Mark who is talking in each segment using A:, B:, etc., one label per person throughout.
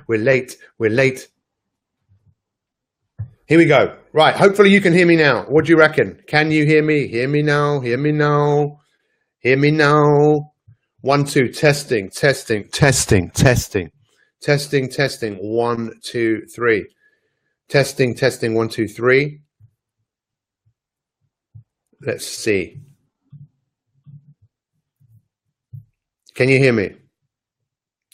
A: We're late. We're late. Here we go. Right. Hopefully you can hear me now. What do you reckon? Can you hear me? Hear me now. Hear me now. Hear me now. 1, 2. Testing. Testing. Testing. Testing. Testing. Testing. 1, 2, 3. Testing. Testing. 1, 2, 3. Let's see. Can you hear me?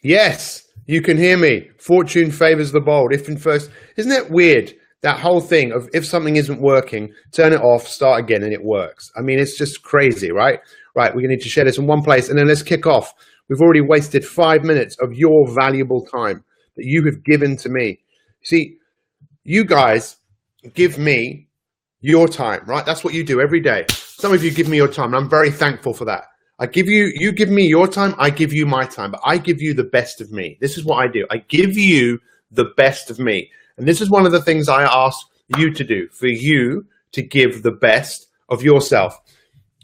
A: Yes, you can hear me. Fortune favors the bold. If in first, isn't that weird? That whole thing of if something isn't working, turn it off, start again, and it works. I mean, it's just crazy, right? Right, we're going to need to share this in one place, and then let's kick off. We've already wasted 5 minutes of your valuable time that you have given to me. See, you guys give me your time, right? That's what you do every day. Some of you give me your time, and I'm very thankful for that. You give me your time, I give you my time, but I give you the best of me. This is what I do. I give you the best of me. And this is one of the things I ask you to do, for you to give the best of yourself.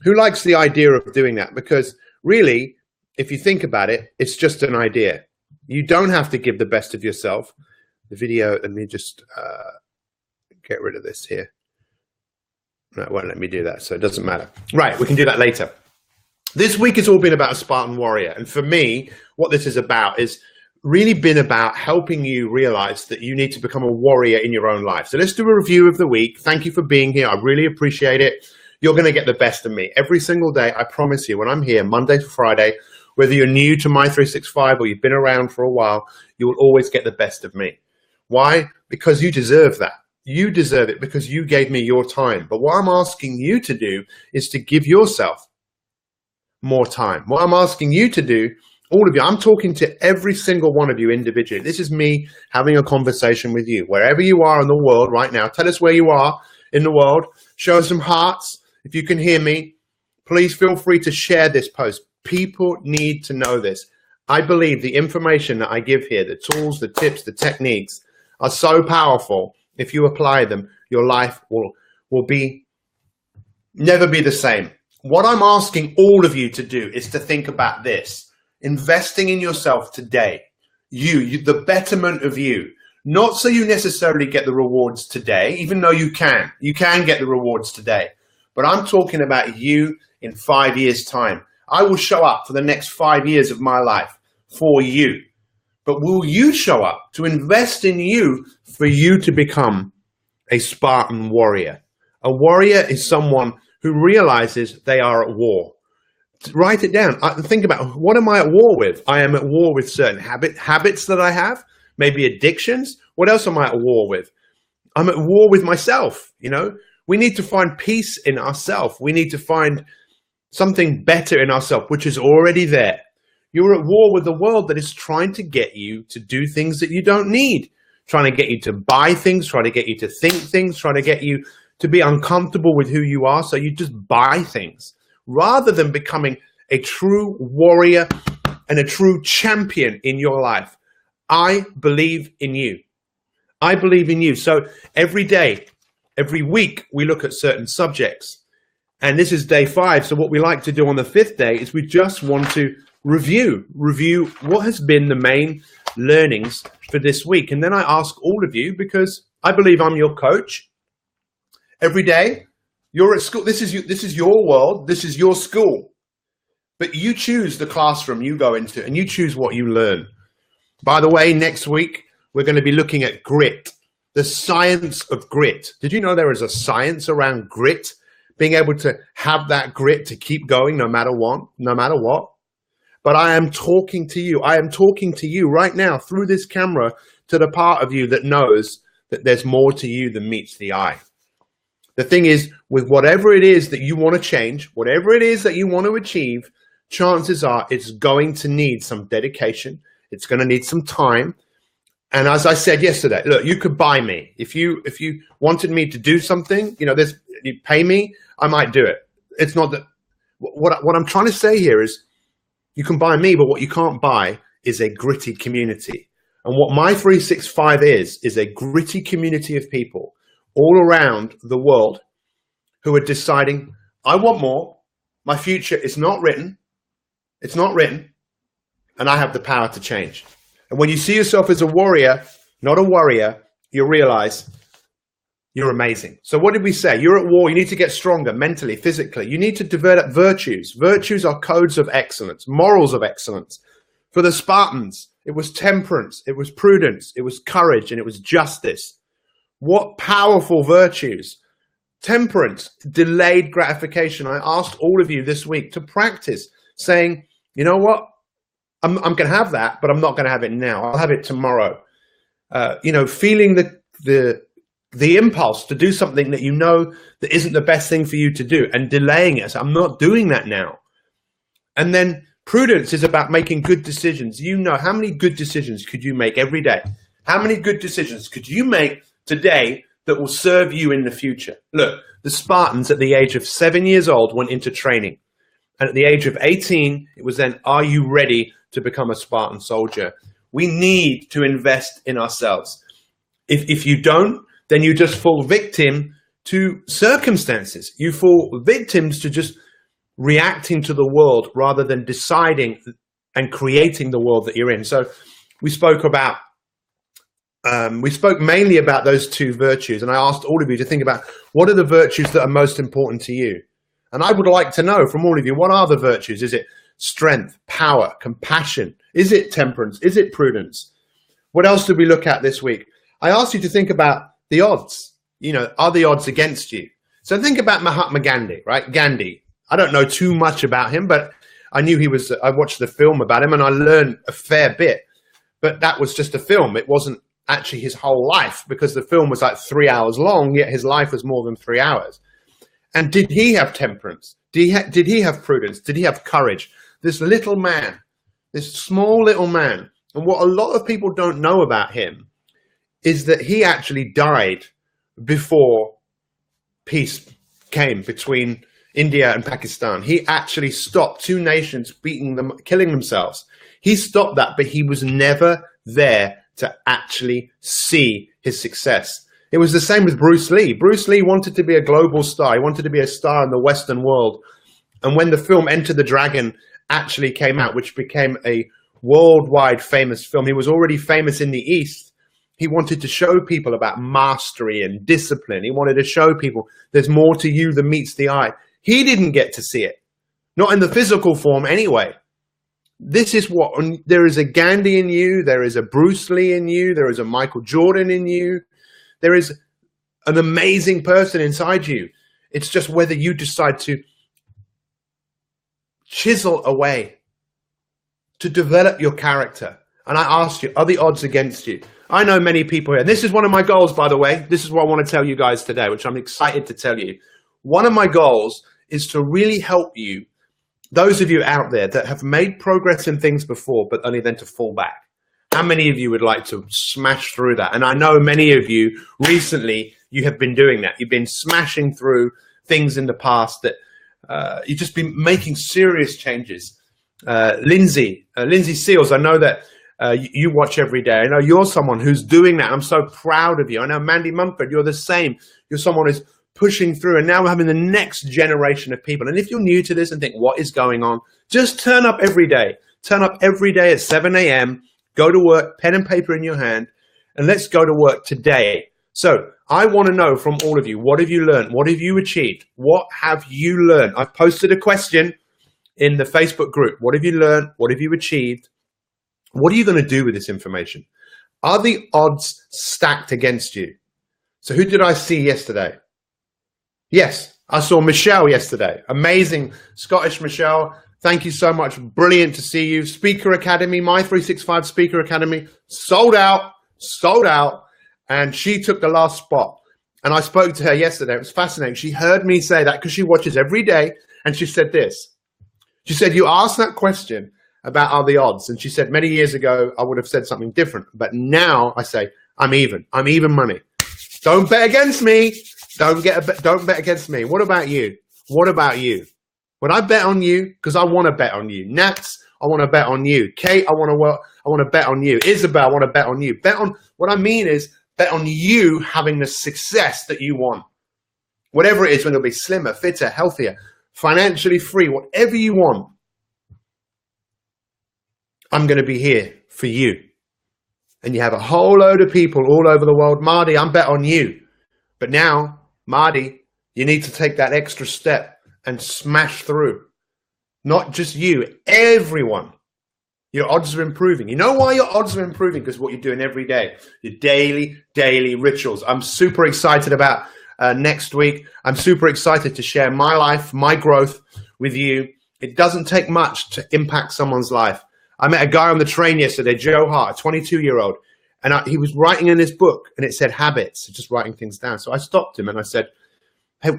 A: Who likes the idea of doing that? Because really, if you think about it, it's just an idea. You don't have to give the best of yourself. The video, let me just get rid of this here. No, it won't let me do that, so it doesn't matter. Right, we can do that later. This week has all been about a Spartan warrior. And for me, what this is about is really been about helping you realize that you need to become a warrior in your own life. So let's do a review of the week. Thank you for being here. I really appreciate it. You're going to get the best of me every single day. I promise you, when I'm here Monday to Friday, whether you're new to My365 or you've been around for a while, you will always get the best of me. Why? Because you deserve that. You deserve it because you gave me your time. But what I'm asking you to do is to give yourself more time. What I'm asking you to do, all of you, I'm talking to every single one of you individually. This is me having a conversation with you. Wherever you are in the world right now, tell us where you are in the world. Show us some hearts. If you can hear me, please feel free to share this post. People need to know this. I believe the information that I give here, the tools, the tips, the techniques are so powerful. If you apply them, your life will never be the same. What I'm asking all of you to do is to think about this. Investing in yourself today. You, the betterment of you. Not so you necessarily get the rewards today, even though you can. You can get the rewards today. But I'm talking about you in 5 years' time. I will show up for the next 5 years of my life for you. But will you show up to invest in you for you to become a Spartan warrior? A warrior is someone who realizes they are at war. Write it down. Think about, what am I at war with? I am at war with certain habits that I have, maybe addictions. What else am I at war with? I'm at war with myself. You know, we need to find peace in ourselves. We need to find something better in ourselves, which is already there. You're at war with the world that is trying to get you to do things that you don't need, trying to get you to buy things, trying to get you to think things, trying to get you to be uncomfortable with who you are, so you just buy things rather than becoming a true warrior and a true champion in your life. I believe in you. I believe in you. So every day, every week, we look at certain subjects. And this is day 5. So what we like to do on the 5th day is we just want to review what has been the main learnings for this week. And then I ask all of you, because I believe I'm your coach. Every day, you're at school. This is your world. This is your school. But you choose the classroom you go into, and you choose what you learn. By the way, next week, we're going to be looking at grit, the science of grit. Did you know there is a science around grit? Being able to have that grit to keep going no matter what. But I am talking to you. I am talking to you right now through this camera to the part of you that knows that there's more to you than meets the eye. The thing is, with whatever it is that you want to change, whatever it is that you want to achieve, chances are it's going to need some dedication. It's going to need some time. And as I said yesterday, look, you could buy me. If you wanted me to do something, you pay me, I might do it. It's not that. What I'm trying to say here is, you can buy me, but what you can't buy is a gritty community. And what My365 is a gritty community of people all around the world who are deciding, I want more. My future is not written. It's not written. And I have the power to change. And when you see yourself as a warrior, not a worrier, you realize you're amazing. So what did we say? You're at war. You need to get stronger mentally, physically. You need to develop virtues. Virtues are codes of excellence, morals of excellence. For the Spartans, it was temperance, it was prudence, it was courage, and it was justice. What powerful virtues. Temperance, delayed gratification. I asked all of you this week to practice saying, you know what? I'm going to have that, but I'm not going to have it now. I'll have it tomorrow. Feeling the impulse to do something that you know that isn't the best thing for you to do and delaying it. So I'm not doing that now. And then prudence is about making good decisions. You know, how many good decisions could you make every day? How many good decisions could you make today that will serve you in the future? Look, the Spartans at the age of 7 years old went into training. And at the age of 18, it was then, are you ready to become a Spartan soldier? We need to invest in ourselves. If you don't, then you just fall victim to circumstances. You fall victims to just reacting to the world rather than deciding and creating the world that you're in. So we spoke mainly about those two virtues. And I asked all of you to think about what are the virtues that are most important to you? And I would like to know from all of you, what are the virtues? Is it strength, power, compassion? Is it temperance? Is it prudence? What else did we look at this week? I asked you to think about the odds. Are the odds against you? So think about Mahatma Gandhi, right? Gandhi. I don't know too much about him, but I watched the film about him and I learned a fair bit. But that was just a film. It wasn't actually his whole life, because the film was like 3 hours long, yet his life was more than 3 hours. And did he have temperance? Did he have prudence? Did he have courage? This little man, this small little man. And what a lot of people don't know about him is that he actually died before peace came between India and Pakistan. He actually stopped two nations killing themselves. He stopped that, but he was never there to actually see his success. It was the same with Bruce Lee. Bruce Lee wanted to be a global star. He wanted to be a star in the Western world. And when the film Enter the Dragon actually came out, which became a worldwide famous film, he was already famous in the East. He wanted to show people about mastery and discipline. He wanted to show people there's more to you than meets the eye. He didn't get to see it, not in the physical form anyway. This is what, there is a Gandhi in you, there is a Bruce Lee in you, there is a Michael Jordan in you, there is an amazing person inside you. It's just whether you decide to chisel away, to develop your character. And I asked you, are the odds against you? I know many people here, and this is one of my goals, by the way. This is what I want to tell you guys today, which I'm excited to tell you. One of my goals is to really help you, those of you out there that have made progress in things before, but only then to fall back. How many of you would like to smash through that? And I know many of you recently, you have been doing that. You've been smashing through things in the past that you've just been making serious changes. Lindsay Seals, I know that you watch every day. I know you're someone who's doing that. I'm so proud of you. I know Mandy Mumford, you're the same. You're someone who's pushing through, and now we're having the next generation of people. And if you're new to this and think, what is going on? Just turn up every day. Turn up every day at 7 a.m., go to work, pen and paper in your hand, and let's go to work today. So I want to know from all of you, what have you learned? What have you achieved? What have you learned? I've posted a question in the Facebook group. What have you learned? What have you achieved? What are you going to do with this information? Are the odds stacked against you? So who did I see yesterday? Yes, I saw Michelle yesterday. Amazing. Scottish Michelle. Thank you so much. Brilliant to see you. Speaker Academy, My 365 Speaker Academy, sold out. And she took the last spot. And I spoke to her yesterday. It was fascinating. She heard me say that because she watches every day. And she said this. She said, you asked that question about are the odds. And she said, many years ago, I would have said something different. But now I say, I'm even money. Don't bet against me. Don't bet against me. What about you? What about you? Would I bet on you? Because I want to bet on you. Nats, I want to bet on you. Kate, I want to bet on you. Isabel, I want to bet on you. Bet on, what I mean is bet on you having the success that you want. Whatever it is, whether it'll be slimmer, fitter, healthier, financially free, whatever you want. I'm going to be here for you. and you have a whole load of people all over the world. Marty, I'm bet on you. But now, Marty, you need to take that extra step and smash through. Not just you, everyone. Your odds are improving. You know why your odds are improving? Because what you're doing every day, your daily rituals. I'm super excited about next week. I'm super excited to share my life, my growth with you. It doesn't take much to impact someone's life. I met a guy on the train yesterday, Joe Hart, a 22-year-old, and he was writing in his book, and it said habits, just writing things down. So I stopped him and I said, hey,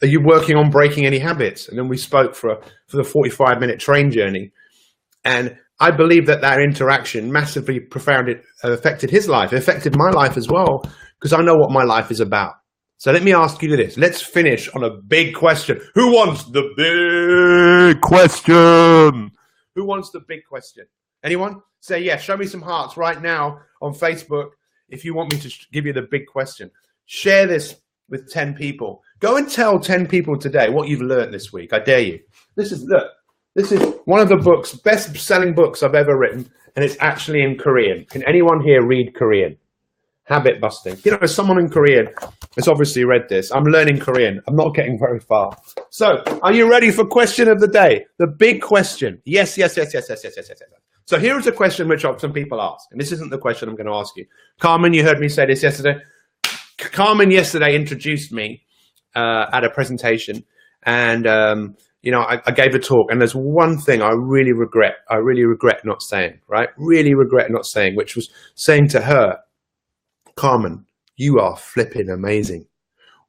A: are you working on breaking any habits? And then we spoke for the 45-minute train journey. And I believe that interaction massively profoundly affected his life. It affected my life as well, because I know what my life is about. So let me ask you this. Let's finish on a big question. Who wants the big question? Who wants the big question? Anyone? Say yes. Show me some hearts right now on Facebook if you want me to give you the big question. Share this with 10 people. Go and tell 10 people today what you've learned this week. I dare you. This is one of the books, best-selling books I've ever written, and it's actually in Korean. Can anyone here read Korean? Habit busting. You know, someone in Korean has obviously read this. I'm learning Korean. I'm not getting very far. So, are you ready for question of the day? The big question. Yes. So here is a question which some people ask, and this isn't the question I'm going to ask you. Carmen, you heard me say this yesterday. Carmen yesterday introduced me at a presentation, and you know, I gave a talk, and there's one thing I really regret not saying, right? Really regret not saying, which was saying to her, Carmen, you are flipping amazing.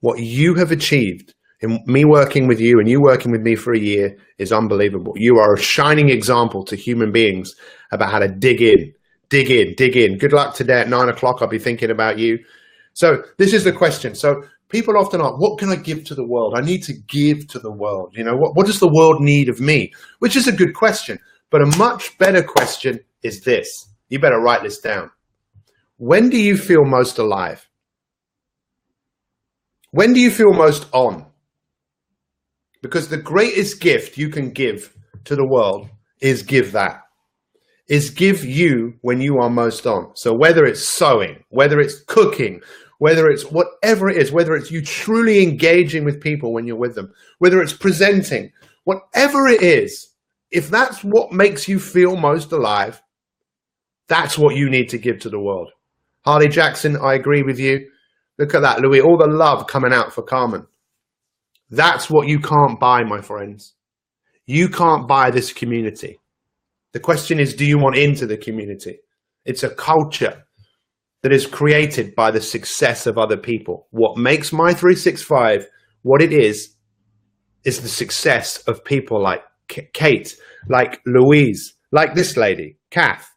A: What you have achieved in me working with you and you working with me for a year is unbelievable. You are a shining example to human beings about how to dig in. Good luck today at 9 o'clock. I'll be thinking about you. So this is the question. So people often ask, what can I give to the world? I need to give to the world. You know, what does the world need of me? Which is a good question. But a much better question is this. You better write this down. When do you feel most alive? When do you feel most on? Because the greatest gift you can give to the world is give you when you are most on. So whether it's sewing, whether it's cooking, whether it's whatever it is, whether it's you truly engaging with people when you're with them, whether it's presenting, whatever it is, if that's what makes you feel most alive, that's what you need to give to the world. Harley Jackson, I agree with you. Look at that, Louis, all the love coming out for Carmen. That's what you can't buy, my friends. You can't buy this community. The question is, do you want into the community? It's a culture that is created by the success of other people. What makes My 365 what it is the success of people like Kate, like Louise, like this lady, Kath,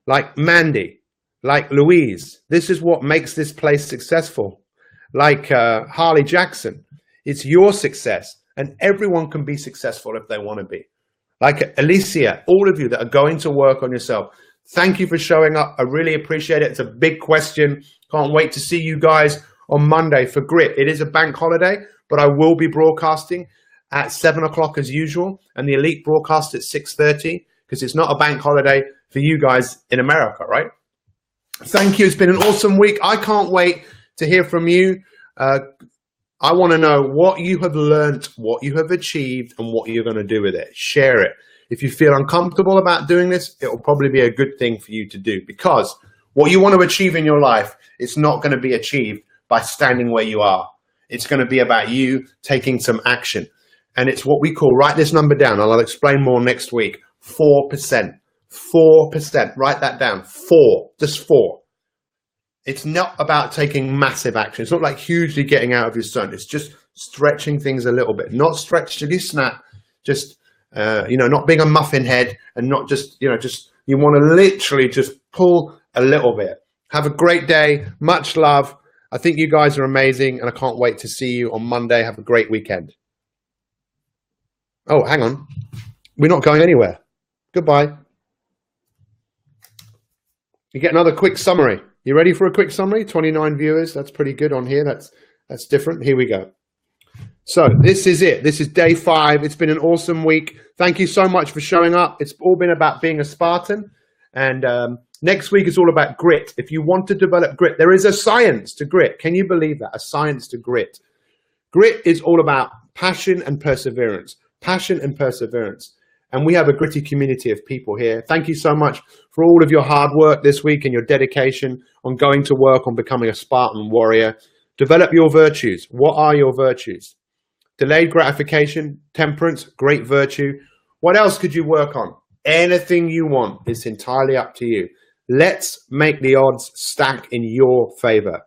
A: like Mandy, like Louise. This is what makes this place successful. Like Harley Jackson. It's your success, and everyone can be successful if they want to be. Like Alicia, all of you that are going to work on yourself, thank you for showing up. I really appreciate it. It's a big question. Can't wait to see you guys on Monday for Grit. It is a bank holiday, but I will be broadcasting at 7 o'clock as usual, and the Elite broadcast at 6:30 because it's not a bank holiday for you guys in America, right? Thank you. It's been an awesome week. I can't wait to hear from you. I want to know what you have learned, what you have achieved, and what you're going to do with it. Share it. If you feel uncomfortable about doing this, it will probably be a good thing for you to do, because what you want to achieve in your life, it's not going to be achieved by standing where you are. It's going to be about you taking some action. And it's what we call, write this number down, and I'll explain more next week, 4%. 4%. Write that down. 4. Just 4. It's not about taking massive action. It's not like hugely getting out of your zone. It's just stretching things a little bit. Not stretch till you snap. Just, not being a muffin head, and not just, you want to literally just pull a little bit. Have a great day. Much love. I think you guys are amazing, and I can't wait to see you on Monday. Have a great weekend. Oh, hang on. We're not going anywhere. Goodbye. You get another quick summary. You ready for a quick summary? 29 viewers. That's pretty good on here. That's different. Here we go. So this is it. This is day 5. It's been an awesome week. Thank you so much for showing up. It's all been about being a Spartan. And Next week is all about grit. If you want to develop grit, there is a science to grit. Can you believe that? A science to grit. Grit is all about passion and perseverance. Passion and perseverance. And we have a gritty community of people here. Thank you so much for all of your hard work this week and your dedication on going to work, on becoming a Spartan warrior. Develop your virtues. What are your virtues? Delayed gratification, temperance, great virtue. What else could you work on? Anything you want. It's entirely up to you. Let's make the odds stack in your favor.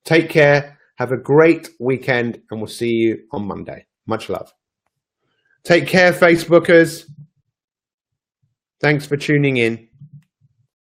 A: Take care. Have a great weekend, and we'll see you on Monday. Much love. Take care, Facebookers. Thanks for tuning in.